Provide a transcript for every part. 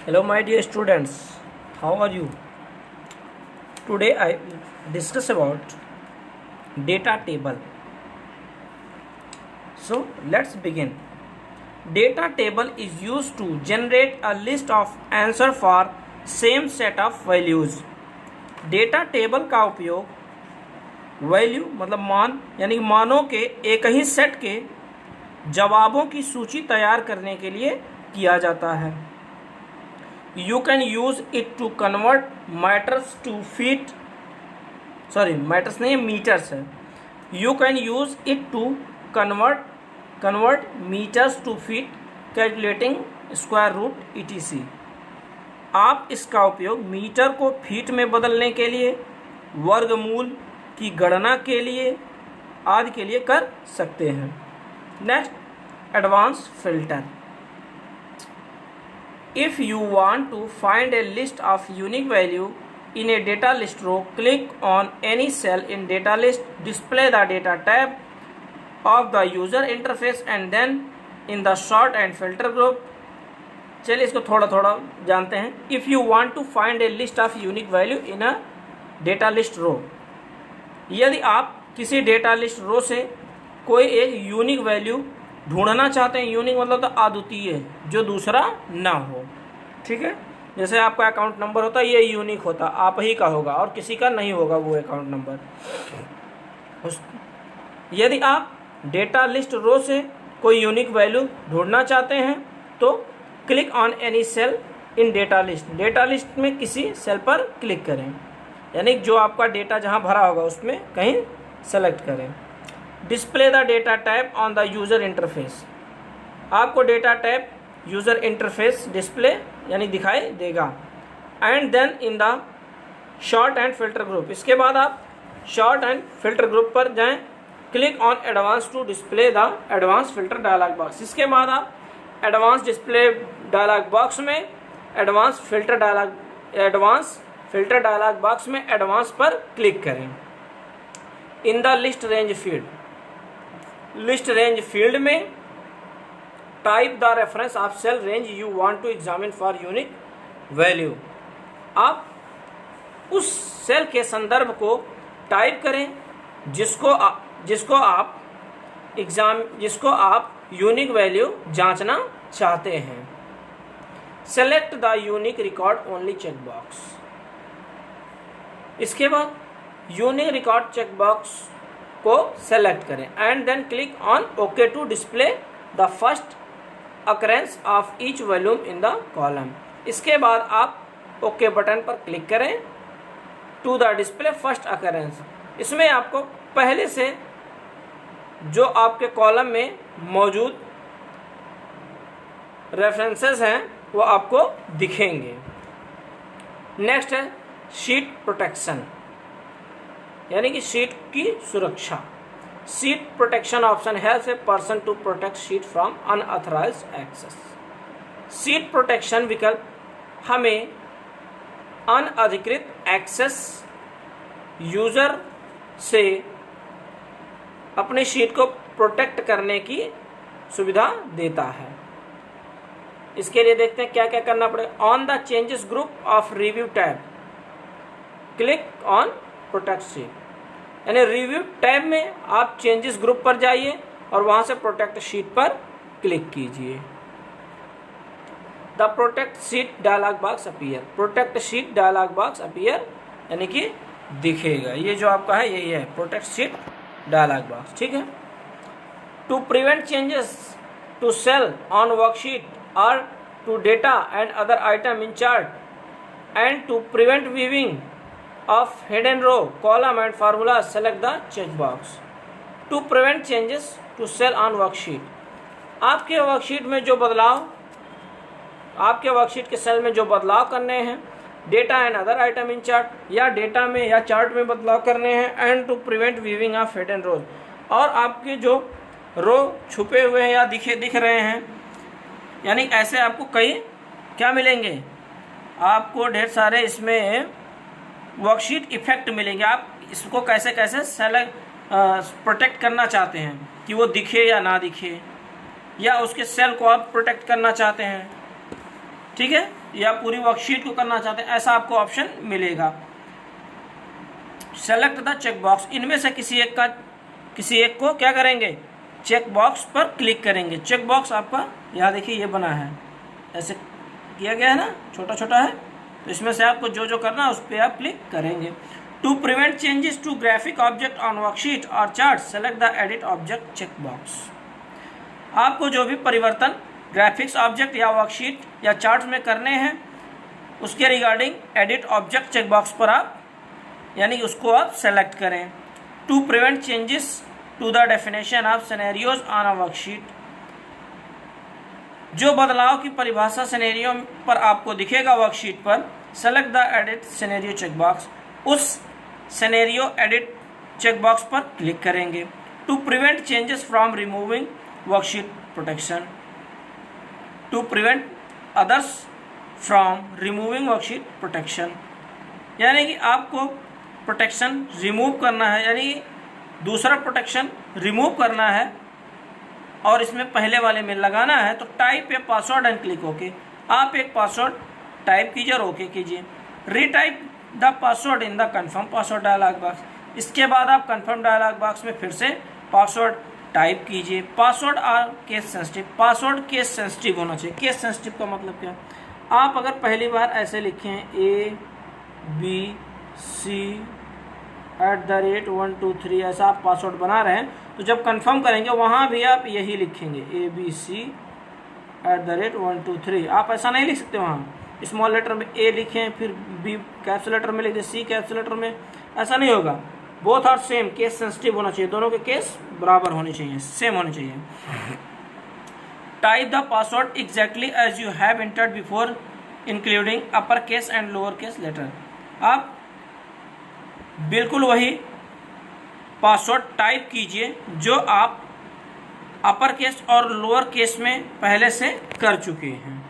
Hello my dear students, how are you? Today I will discuss about data table. So let's begin. Data table is used to generate a list of answer for same set of values. Data table का उपयोग value मतलब मान यानी मानों के एक ही set के जवाबों की सूची तैयार करने के लिए किया जाता है. You can use it to convert matters to feet. Sorry, matters नहीं meters है. You can use it to convert meters to feet, calculating square root etc. आप इसका उपयोग मीटर को फीट में बदलने के लिए, वर्गमूल की गणना के लिए आदि के लिए कर सकते हैं. Next, advance filter. If you want to find a list of unique value in a data list row, click on any cell in data list, display the data tab of the user interface and then in the sort and filter group. चलिए इसको थोड़ा थोड़ा जानते हैं. If you want to find a list of unique value in a data list row, यदि आप किसी data list रो से कोई एक यूनिक वैल्यू ढूंढना चाहते हैं. यूनिक मतलब तो अद्वितीय, जो दूसरा ना हो. ठीक है, जैसे आपका अकाउंट नंबर होता है, ये यूनिक होता, आप ही का होगा और किसी का नहीं होगा वो अकाउंट नंबर. यदि आप डेटा लिस्ट रो से कोई यूनिक वैल्यू ढूंढना चाहते हैं तो click on any cell in data list. Data list में किसी सेल पर क्लिक करें, यानी जो आपका डेटा जहां भरा होगा उसमें कहीं सेलेक्ट करें. Display the data type on the user interface. आपको data type user interface display यानी दिखाई देगा. And then in the sort and filter group. इसके बाद आप शॉर्ट एंड फिल्टर ग्रुप पर जाएं. Click on advanced to display the advanced filter dialog box. इसके बाद आप एडवांस डिस्प्ले डायलॉग बॉक्स में एडवांस फिल्टर डायलॉग बॉक्स में एडवांस पर क्लिक करें. In the list range field. List range field में type the reference of cell range you want to examine for unique value. आप उस cell के संदर्भ को टाइप करें जिसको आप यूनिक वैल्यू जांचना चाहते हैं. Select the unique record only check box. इसके बाद यूनिक रिकॉर्ड चेक बॉक्स को सेलेक्ट करें and then click on okay to display the first occurrence of each volume in the column. इसके बाद आप ओके बटन पर क्लिक करें to the display first occurrence. इसमें आपको पहले से जो आपके कॉलम में मौजूद रेफरेंसेस हैं वो आपको दिखेंगे. नेक्स्ट है शीट प्रोटेक्शन, यानी कि शीट की सुरक्षा. Sheet protection option helps a person to protect sheet from unauthorised access. Sheet protection विकल्प हमें अनअधिकृत एक्सेस यूजर से अपने शीट को प्रोटेक्ट करने की सुविधा देता है. इसके लिए देखते हैं क्या क्या करना पड़ेगा. On the changes group of review tab click on protect sheet. यानी रिव्यू टैब में आप चेंजेस ग्रुप पर जाइए और वहां से प्रोटेक्ट शीट पर क्लिक कीजिए. The protect sheet dialog box appear. Protect sheet dialog box appear यानी कि दिखेगा. ये जो आपका है यही है प्रोटेक्ट शीट डायलॉग बॉक्स. ठीक है. To prevent changes to cell on worksheet or to data and other item in chart, and to prevent viewing of hidden row, column and formulas, select the checkbox. To prevent changes to cell on worksheet. आपके worksheet के cell में जो बदलाव करने हैं, data and other item in chart, या data में या चार्ट में बदलाव करने हैं. And to prevent viewing of hidden rows, और आपके जो रो छुपे हुए हैं या दिख रहे हैं, यानी ऐसे आपको कई क्या मिलेंगे, आपको ढेर सारे इसमें वर्कशीट इफेक्ट मिलेंगे. आप इसको कैसे कैसे सेलेक्ट प्रोटेक्ट करना चाहते हैं कि वो दिखे या ना दिखे, या उसके सेल को आप प्रोटेक्ट करना चाहते हैं. ठीक है, या पूरी वर्कशीट को करना चाहते हैं, ऐसा आपको ऑप्शन मिलेगा। सेलेक्ट द चेक बॉक्स, इनमें से किसी एक को क्या करेंगे, चेक बॉक्स पर क्लिक करेंगे। चेक बॉक्स आपका यहाँ देखिए ये बना है, ऐसे किया गया है ना, छोटा छोटा है, तो इसमें से आपको जो जो करना है उस पर आप क्लिक करेंगे। To prevent changes to graphic object on worksheet और chart select the edit object check box. आपको जो भी परिवर्तन ग्राफिक्स ऑब्जेक्ट या वर्कशीट या चार्ट में करने हैं उसके regarding edit object check box पर आप यानी उसको आप सेलेक्ट करें। To prevent changes to the definition of scenarios on a worksheet, जो बदलाव की परिभाषा सिनेरियो पर आपको दिखेगा वर्कशीट पर, select the edit scenario check box, उस सिनेरियो एडिट चेक बॉक्स पर क्लिक करेंगे। To prevent changes from removing worksheet protection, to prevent others from removing worksheet protection, यानी कि आपको प्रोटेक्शन रिमूव करना है, यानी दूसरा प्रोटेक्शन रिमूव करना है और इसमें पहले वाले में लगाना है। तो type a password and click okay, आप एक पासवर्ड टाइप कीजिए और ओके कीजिए। Retype the password in the confirm password dialog box, इसके बाद आप कन्फर्म डायलॉग बॉक्स में फिर से पासवर्ड टाइप कीजिए। Password are case sensitive, password case sensitive होना चाहिए। केस सेंसिटिव का मतलब क्या, आप अगर पहली बार ऐसे लिखें ABC@123 ऐसा आप पासवर्ड बना रहे हैं, तो जब कंफर्म करेंगे वहाँ भी आप यही लिखेंगे ABC@123। आप ऐसा नहीं लिख सकते, वहाँ स्मॉल लेटर में ए लिखें फिर बी कैप्सूल लेटर में लिख दें, सी कैप्सूल लेटर में, ऐसा नहीं होगा। Both are same, case sensitive होना चाहिए, दोनों के केस बराबर होने चाहिए, सेम होने चाहिए। Type the password exactly as you have entered before including upper case and lower case letter, आप बिल्कुल वही पासवर्ड टाइप कीजिए जो आप अपर केस और लोअर केस में पहले से कर चुके हैं।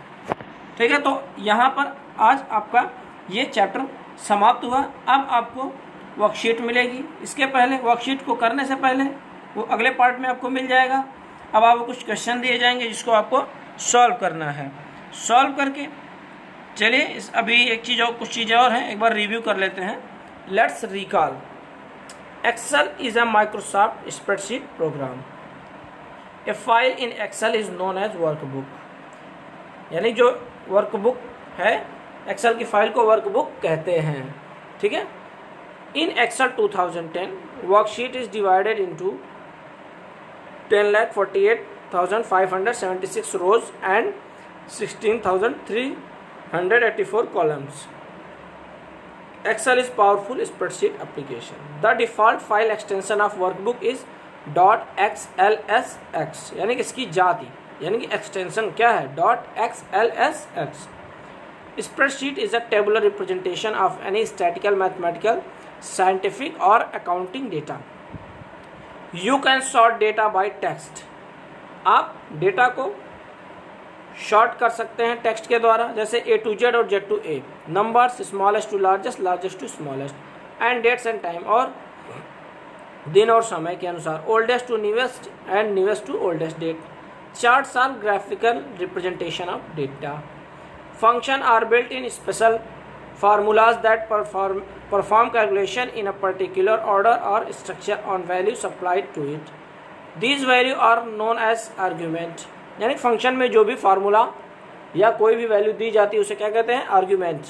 ठीक है, तो यहाँ पर आज आपका ये चैप्टर समाप्त हुआ। अब आपको वर्कशीट मिलेगी, इसके पहले वर्कशीट को करने से पहले वो अगले पार्ट में आपको मिल जाएगा। अब आपको कुछ क्वेश्चन दिए जाएंगे जिसको आपको सॉल्व करना है। सॉल्व करके चलिए अभी एक चीज़ और कुछ चीज़ें और हैं, एक बार रिव्यू कर लेते हैं। Let's recall. Excel is a Microsoft spreadsheet program. A file in Excel is known as workbook, यानी जो वर्कबुक है एक्सेल की फाइल को वर्कबुक कहते हैं। ठीक है, in Excel 2010 worksheet is divided into 10,48,576 rows and 16,384 columns. Excel is powerful spreadsheet application. The default file extension of workbook is .xlsx, यानी कि इसकी जाति यानी कि एक्सटेंशन क्या है, .xlsx. Spreadsheet is a tabular representation of any statistical, mathematical, scientific or accounting data. You can sort data by text. आप data को शॉर्ट कर सकते हैं टेक्स्ट के द्वारा, जैसे A to Z और Z to A, numbers smallest to largest, largest to smallest, and dates and time और दिन और समय के अनुसार, oldest to newest and newest to oldest date. Charts are graphical representation of data. Function are built in special formulas that perform calculation in a particular order or structure on values applied to it. These values are known as argument. यानी function में जो भी formula या कोई भी value दी जाती है उसे क्या कहते हैं, argument.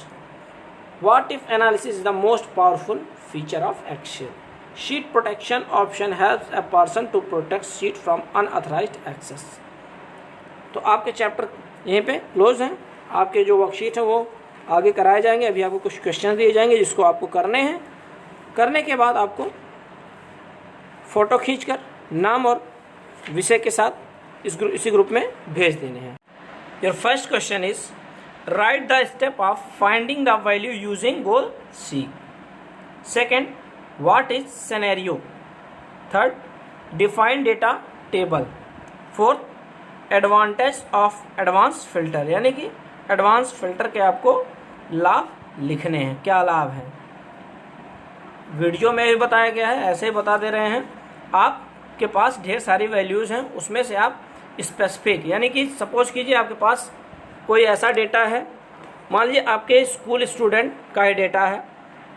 What if analysis is the most powerful feature of Excel. Sheet protection option helps a person to protect sheet from unauthorized access. तो आपके चैप्टर यहीं पे क्लोज हैं. आपके जो वर्कशीट है वो आगे कराए जाएंगे. अभी आपको कुछ क्वेश्चन दिए जाएंगे जिसको आपको करने हैं. करने के बाद आपको फोटो खींचकर नाम और विषय के साथ इसी ग्रुप में भेज देने हैं. Your first question is write the step of finding the value using goal seek. Second, what is scenario. Third, define data table. Fourth, advantage of advance filter, यानी कि एडवांस फिल्टर के आपको लाभ लिखने हैं, क्या लाभ है. वीडियो में भी बताया गया है, ऐसे ही बता दे रहे हैं. आपके पास ढेर सारी वैल्यूज़ हैं, उसमें से आप स्पेसिफिक, यानी कि सपोज कीजिए आपके पास कोई ऐसा डेटा है, मान लीजिए आपके स्कूल स्टूडेंट का ही डेटा है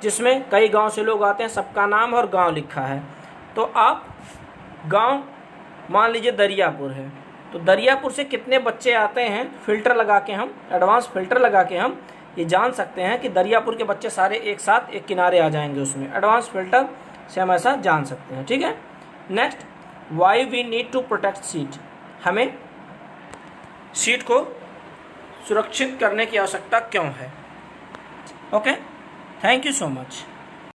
जिसमें कई गांव से लोग आते हैं, सबका नाम और गांव लिखा है। तो आप गांव मान लीजिए दरियापुर है, तो दरियापुर से कितने बच्चे आते हैं, फिल्टर लगा के हम, एडवांस फिल्टर लगा के हम ये जान सकते हैं कि दरियापुर के बच्चे सारे एक साथ एक किनारे आ जाएंगे। उसमें एडवांस फिल्टर से हम ऐसा जान सकते हैं। ठीक है। Next, why we need to protect sheet, हमें सीट को सुरक्षित करने की आवश्यकता क्यों है। Okay, thank you so much.